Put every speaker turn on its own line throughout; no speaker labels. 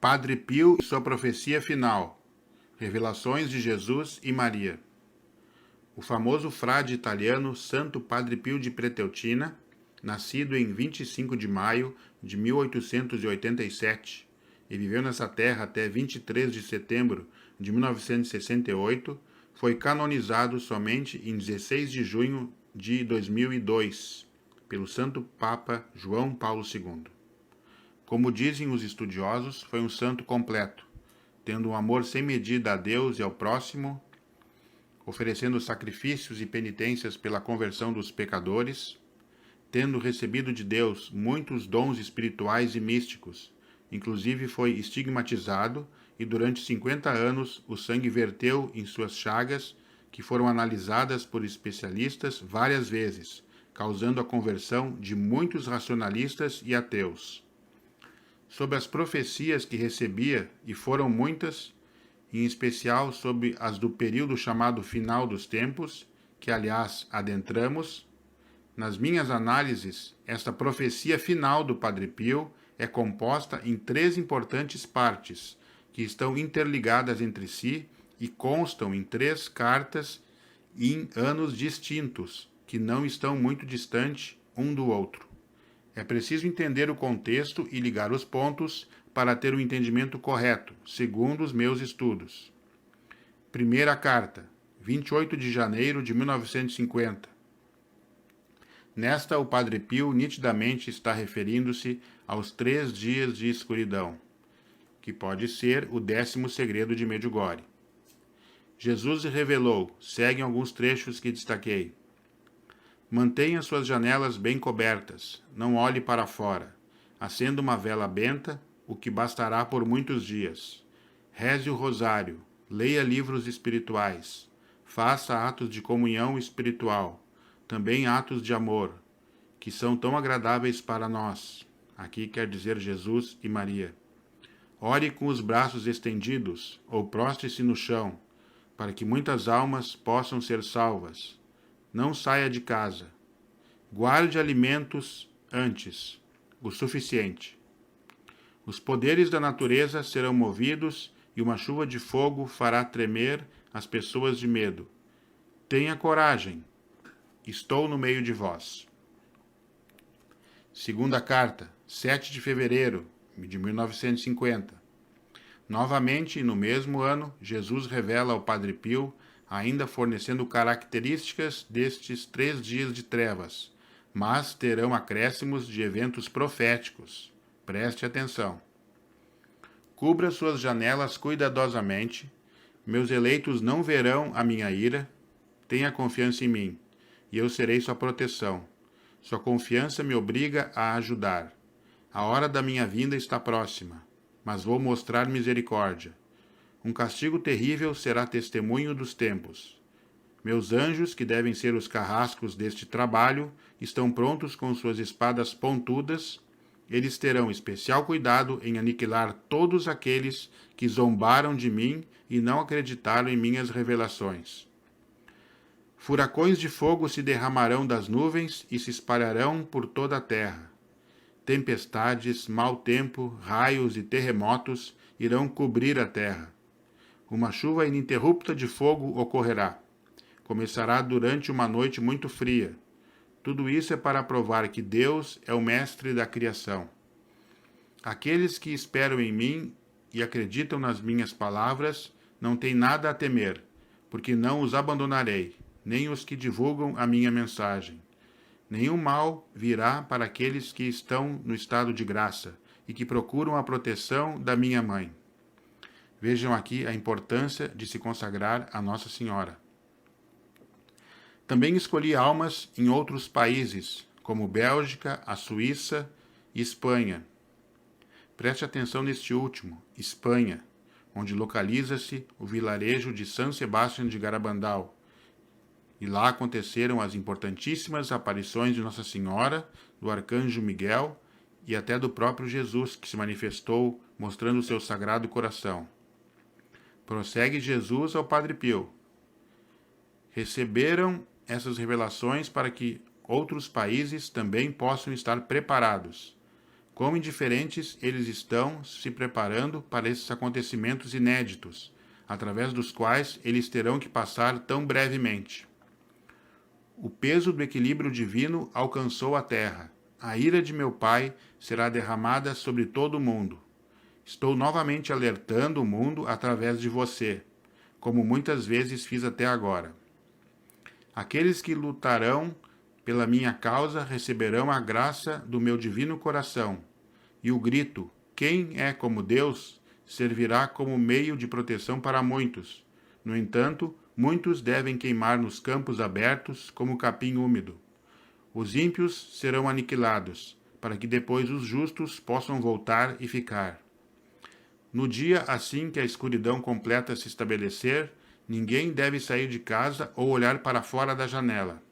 Padre Pio e sua profecia final. Revelações de Jesus e Maria. O famoso frade italiano Santo Padre Pio de Preteltina, nascido em 25 de maio de 1887 e viveu nessa terra até 23 de setembro de 1968, foi canonizado somente em 16 de junho de 2002 pelo Santo Papa João Paulo II. Como dizem os estudiosos, foi um santo completo, tendo um amor sem medida a Deus e ao próximo, oferecendo sacrifícios e penitências pela conversão dos pecadores, tendo recebido de Deus muitos dons espirituais e místicos. Inclusive foi estigmatizado e durante 50 anos o sangue verteu em suas chagas, que foram analisadas por especialistas várias vezes, causando a conversão de muitos racionalistas e ateus. Sobre as profecias que recebia, e foram muitas, em especial sobre as do período chamado final dos tempos, que aliás adentramos, nas minhas análises, esta profecia final do Padre Pio é composta em 3 importantes partes, que estão interligadas entre si e constam em 3 cartas em anos distintos, que não estão muito distantes um do outro. É preciso entender o contexto e ligar os pontos para ter o entendimento correto, segundo os meus estudos. Primeira carta, 28 de janeiro de 1950. Nesta, o Padre Pio nitidamente está referindo-se aos 3 dias de escuridão, que pode ser o 10º segredo de Medjugorje. Jesus revelou, seguem alguns trechos que destaquei. Mantenha suas janelas bem cobertas, não olhe para fora. Acenda uma vela benta, o que bastará por muitos dias. Reze o rosário, leia livros espirituais, faça atos de comunhão espiritual, também atos de amor, que são tão agradáveis para nós. Aqui quer dizer Jesus e Maria. Ore com os braços estendidos, ou prostre-se no chão, para que muitas almas possam ser salvas. Não saia de casa. Guarde alimentos antes, o suficiente. Os poderes da natureza serão movidos e uma chuva de fogo fará tremer as pessoas de medo. Tenha coragem. Estou no meio de vós. Segunda carta, 7 de fevereiro de 1950. Novamente, no mesmo ano, Jesus revela ao Padre Pio, ainda fornecendo características destes 3 dias de trevas, mas terão acréscimos de eventos proféticos. Preste atenção. Cubra suas janelas cuidadosamente. Meus eleitos não verão a minha ira. Tenha confiança em mim, e eu serei sua proteção. Sua confiança me obriga a ajudar. A hora da minha vinda está próxima, mas vou mostrar misericórdia. Um castigo terrível será testemunho dos tempos. Meus anjos, que devem ser os carrascos deste trabalho, estão prontos com suas espadas pontudas. Eles terão especial cuidado em aniquilar todos aqueles que zombaram de mim e não acreditaram em minhas revelações. Furacões de fogo se derramarão das nuvens e se espalharão por toda a terra. Tempestades, mau tempo, raios e terremotos irão cobrir a terra. Uma chuva ininterrupta de fogo ocorrerá. Começará durante uma noite muito fria. Tudo isso é para provar que Deus é o mestre da criação. Aqueles que esperam em mim e acreditam nas minhas palavras não têm nada a temer, porque não os abandonarei, nem os que divulgam a minha mensagem. Nenhum mal virá para aqueles que estão no estado de graça e que procuram a proteção da minha mãe. Vejam aqui a importância de se consagrar a Nossa Senhora. Também escolhi almas em outros países, como Bélgica, a Suíça e Espanha. Preste atenção neste último, Espanha, onde localiza-se o vilarejo de San Sebastián de Garabandal. E lá aconteceram as importantíssimas aparições de Nossa Senhora, do Arcanjo Miguel e até do próprio Jesus, que se manifestou mostrando o seu sagrado coração. Prossegue Jesus ao Padre Pio. Receberam essas revelações para que outros países também possam estar preparados. Quão indiferentes eles estão se preparando para esses acontecimentos inéditos, através dos quais eles terão que passar tão brevemente. O peso do equilíbrio divino alcançou a terra. A ira de meu Pai será derramada sobre todo o mundo. Estou novamente alertando o mundo através de você, como muitas vezes fiz até agora. Aqueles que lutarão pela minha causa receberão a graça do meu divino coração, e o grito, quem é como Deus, servirá como meio de proteção para muitos. No entanto, muitos devem queimar nos campos abertos como capim úmido. Os ímpios serão aniquilados, para que depois os justos possam voltar e ficar. No dia assim que a escuridão completa se estabelecer, ninguém deve sair de casa ou olhar para fora da janela.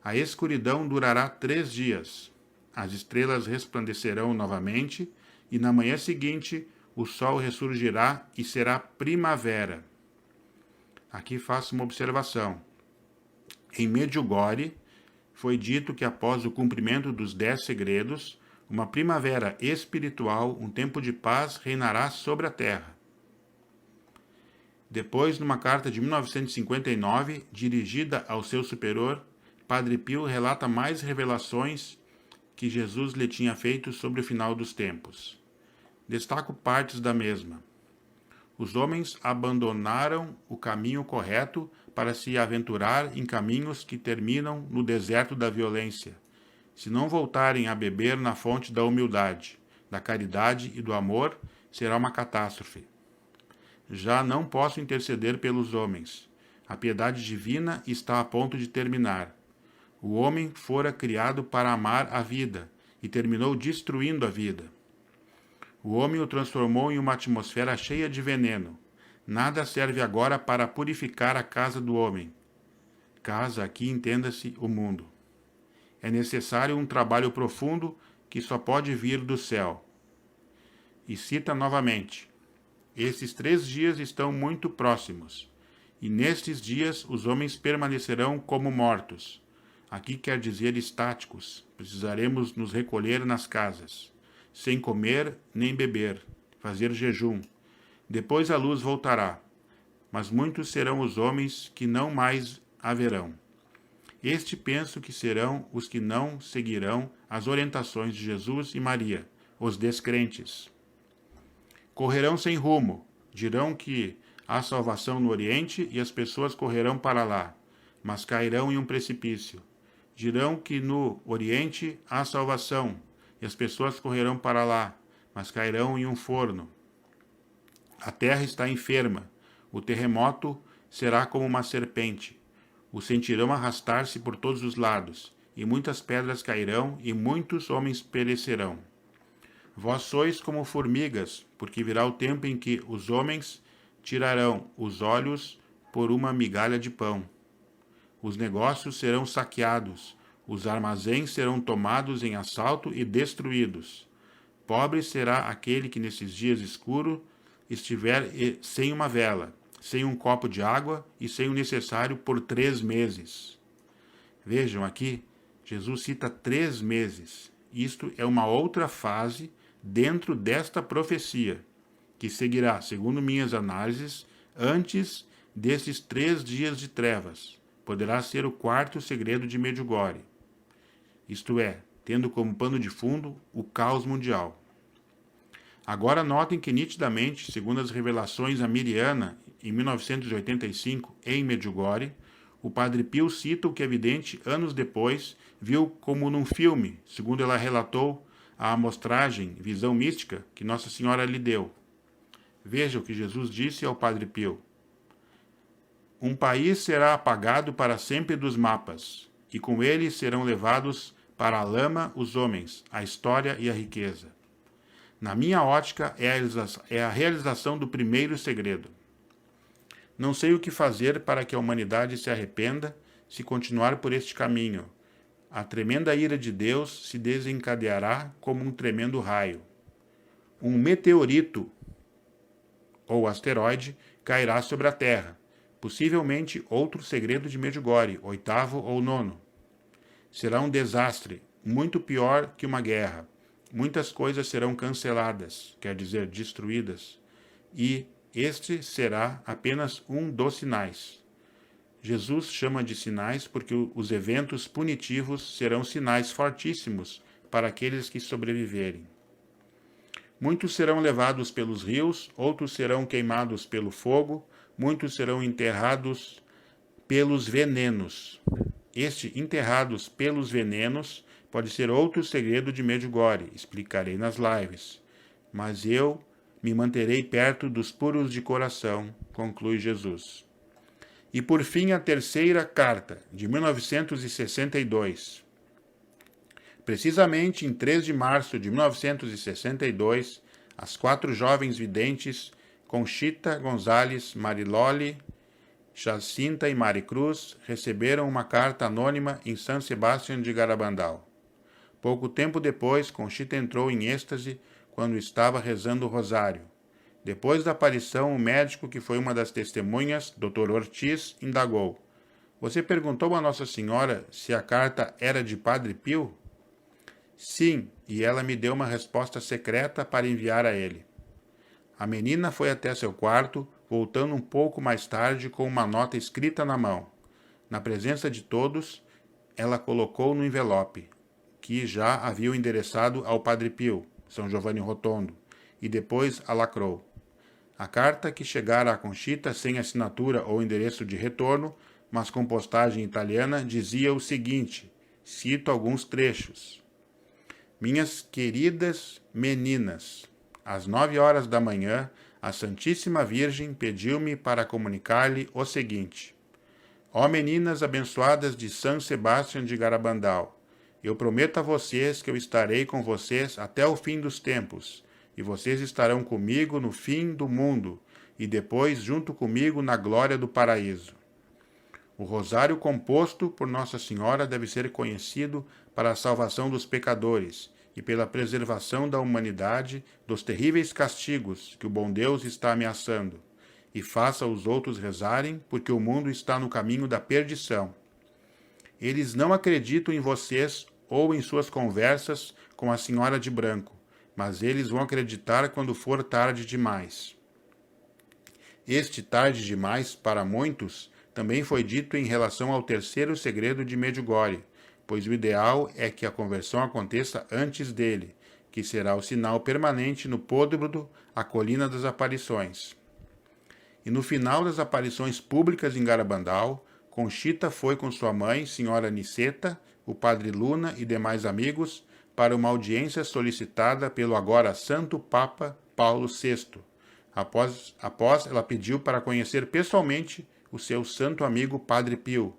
A escuridão durará 3 dias. As estrelas resplandecerão novamente, e na manhã seguinte o sol ressurgirá e será primavera. Aqui faço uma observação. Em Medjugorje, foi dito que após o cumprimento dos 10 segredos, uma primavera espiritual, um tempo de paz, reinará sobre a terra. Depois, numa carta de 1959, dirigida ao seu superior, Padre Pio relata mais revelações que Jesus lhe tinha feito sobre o final dos tempos. Destaco partes da mesma. Os homens abandonaram o caminho correto para se aventurar em caminhos que terminam no deserto da violência. Se não voltarem a beber na fonte da humildade, da caridade e do amor, será uma catástrofe. Já não posso interceder pelos homens. A piedade divina está a ponto de terminar. O homem fora criado para amar a vida e terminou destruindo a vida. O homem o transformou em uma atmosfera cheia de veneno. Nada serve agora para purificar a casa do homem. Casa, aqui entenda-se o mundo. É necessário um trabalho profundo que só pode vir do céu. E cita novamente: esses 3 dias estão muito próximos, e nestes dias os homens permanecerão como mortos. Aqui quer dizer estáticos. Precisaremos nos recolher nas casas, sem comer nem beber, fazer jejum. Depois a luz voltará, mas muitos serão os homens que não mais haverão. Este penso que serão os que não seguirão as orientações de Jesus e Maria, os descrentes. Correrão sem rumo, dirão que há salvação no Oriente e as pessoas correrão para lá, mas cairão em um precipício. Dirão que no Oriente há salvação e as pessoas correrão para lá, mas cairão em um forno. A terra está enferma, o terremoto será como uma serpente. O sentirão arrastar-se por todos os lados, e muitas pedras cairão, e muitos homens perecerão. Vós sois como formigas, porque virá o tempo em que os homens tirarão os olhos por uma migalha de pão. Os negócios serão saqueados, os armazéns serão tomados em assalto e destruídos. Pobre será aquele que nesses dias escuros estiver sem uma vela, sem um copo de água e sem o necessário por 3 meses. Vejam aqui, Jesus cita 3 meses. Isto é uma outra fase dentro desta profecia, que seguirá, segundo minhas análises, antes desses 3 dias de trevas. Poderá ser o 4º segredo de Medjugorje. Isto é, tendo como pano de fundo o caos mundial. Agora notem que nitidamente, segundo as revelações a Miriana, em 1985, em Medjugorje, o Padre Pio cita o que é evidente anos depois, viu como num filme, segundo ela relatou a amostragem, visão mística, que Nossa Senhora lhe deu. Veja o que Jesus disse ao Padre Pio. Um país será apagado para sempre dos mapas, e com ele serão levados para a lama os homens, a história e a riqueza. Na minha ótica, é a realização do primeiro segredo. Não sei o que fazer para que a humanidade se arrependa se continuar por este caminho. A tremenda ira de Deus se desencadeará como um tremendo raio. Um meteorito ou asteroide cairá sobre a Terra, possivelmente outro segredo de Medjugorje, 8º ou 9º. Será um desastre, muito pior que uma guerra, muitas coisas serão canceladas, quer dizer, destruídas, e este será apenas um dos sinais. Jesus chama de sinais porque os eventos punitivos serão sinais fortíssimos para aqueles que sobreviverem. Muitos serão levados pelos rios, outros serão queimados pelo fogo, muitos serão enterrados pelos venenos. Este enterrados pelos venenos pode ser outro segredo de Medjugorje, explicarei nas lives. Mas eu me manterei perto dos puros de coração, conclui Jesus. E por fim a terceira carta, de 1962. Precisamente em 3 de março de 1962, as 4 jovens videntes, Conchita, Gonzalez, Mariloli, Jacinta e Maricruz, receberam uma carta anônima em San Sebastián de Garabandal. Pouco tempo depois, Conchita entrou em êxtase quando estava rezando o rosário. Depois da aparição, o médico, que foi uma das testemunhas, Dr. Ortiz, indagou: "Você perguntou a Nossa Senhora se a carta era de Padre Pio?" "Sim, e ela me deu uma resposta secreta para enviar a ele." A menina foi até seu quarto, voltando um pouco mais tarde com uma nota escrita na mão. Na presença de todos, ela colocou no envelope, que já havia endereçado ao Padre Pio, São Giovanni Rotondo, e depois a lacrou. A carta, que chegara a Conchita sem assinatura ou endereço de retorno, mas com postagem italiana, dizia o seguinte, cito alguns trechos: "Minhas queridas meninas, às 9 horas da manhã, a Santíssima Virgem pediu-me para comunicar-lhe o seguinte: Ó meninas abençoadas de San Sebastián de Garabandal, eu prometo a vocês que eu estarei com vocês até o fim dos tempos, e vocês estarão comigo no fim do mundo, e depois junto comigo na glória do paraíso. O rosário composto por Nossa Senhora deve ser conhecido para a salvação dos pecadores e pela preservação da humanidade dos terríveis castigos que o bom Deus está ameaçando, e faça os outros rezarem, porque o mundo está no caminho da perdição. Eles não acreditam em vocês ou em suas conversas com a Senhora de Branco, mas eles vão acreditar quando for tarde demais. Este tarde demais, para muitos, também foi dito em relação ao terceiro segredo de Medjugorje, pois o ideal é que a conversão aconteça antes dele, que será o sinal permanente no Podbrudo, a colina das aparições. E no final das aparições públicas em Garabandal, Conchita foi com sua mãe, Senhora Niceta, o Padre Luna e demais amigos, para uma audiência solicitada pelo agora Santo Papa Paulo VI. Após ela pediu para conhecer pessoalmente o seu santo amigo Padre Pio.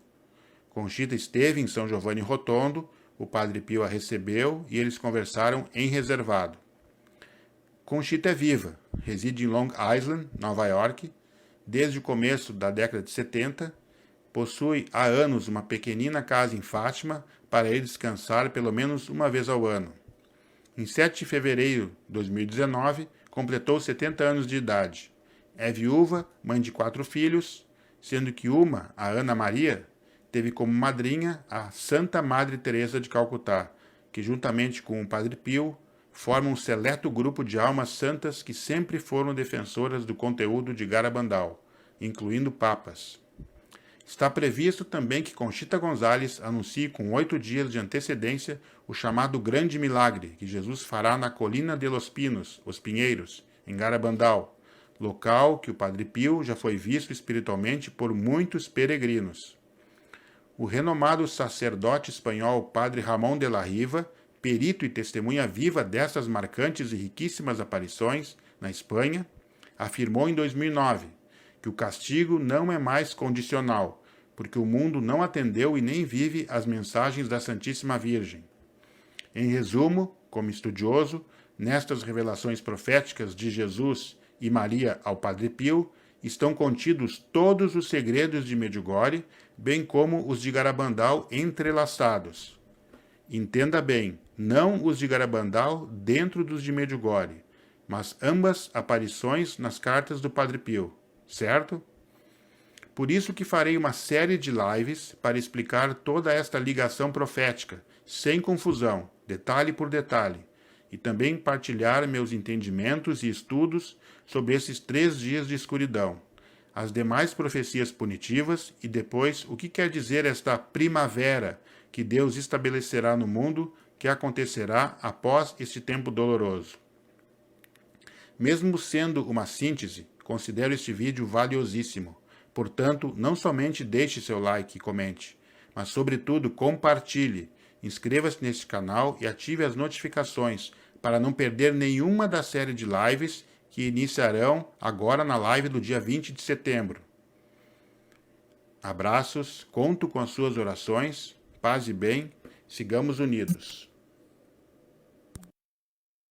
Conchita esteve em São Giovanni Rotondo, o Padre Pio a recebeu e eles conversaram em reservado. Conchita é viva, reside em Long Island, Nova York, desde o começo da década de 70, possui há anos uma pequenina casa em Fátima para ele descansar pelo menos uma vez ao ano. Em 7 de fevereiro de 2019, completou 70 anos de idade. É viúva, mãe de 4 filhos, sendo que uma, a Ana Maria, teve como madrinha a Santa Madre Teresa de Calcutá, que juntamente com o Padre Pio, forma um seleto grupo de almas santas que sempre foram defensoras do conteúdo de Garabandal, incluindo papas. Está previsto também que Conchita Gonzalez anuncie com 8 dias de antecedência o chamado Grande Milagre que Jesus fará na Colina de los Pinos, os Pinheiros, em Garabandal, local que o Padre Pio já foi visto espiritualmente por muitos peregrinos. O renomado sacerdote espanhol Padre Ramón de la Riva, perito e testemunha viva dessas marcantes e riquíssimas aparições na Espanha, afirmou em 2009 que o castigo não é mais condicional, porque o mundo não atendeu e nem vive as mensagens da Santíssima Virgem. Em resumo, como estudioso, nestas revelações proféticas de Jesus e Maria ao Padre Pio, estão contidos todos os segredos de Medjugorje, bem como os de Garabandal entrelaçados. Entenda bem, não os de Garabandal dentro dos de Medjugorje, mas ambas aparições nas cartas do Padre Pio, certo? Por isso que farei uma série de lives para explicar toda esta ligação profética, sem confusão, detalhe por detalhe, e também partilhar meus entendimentos e estudos sobre esses 3 dias de escuridão, as demais profecias punitivas e depois o que quer dizer esta primavera que Deus estabelecerá no mundo, que acontecerá após este tempo doloroso. Mesmo sendo uma síntese, considero este vídeo valiosíssimo. Portanto, não somente deixe seu like e comente, mas sobretudo compartilhe. Inscreva-se neste canal e ative as notificações para não perder nenhuma da série de lives que iniciarão agora na live do dia 20 de setembro. Abraços, conto com as suas orações, paz e bem, sigamos unidos.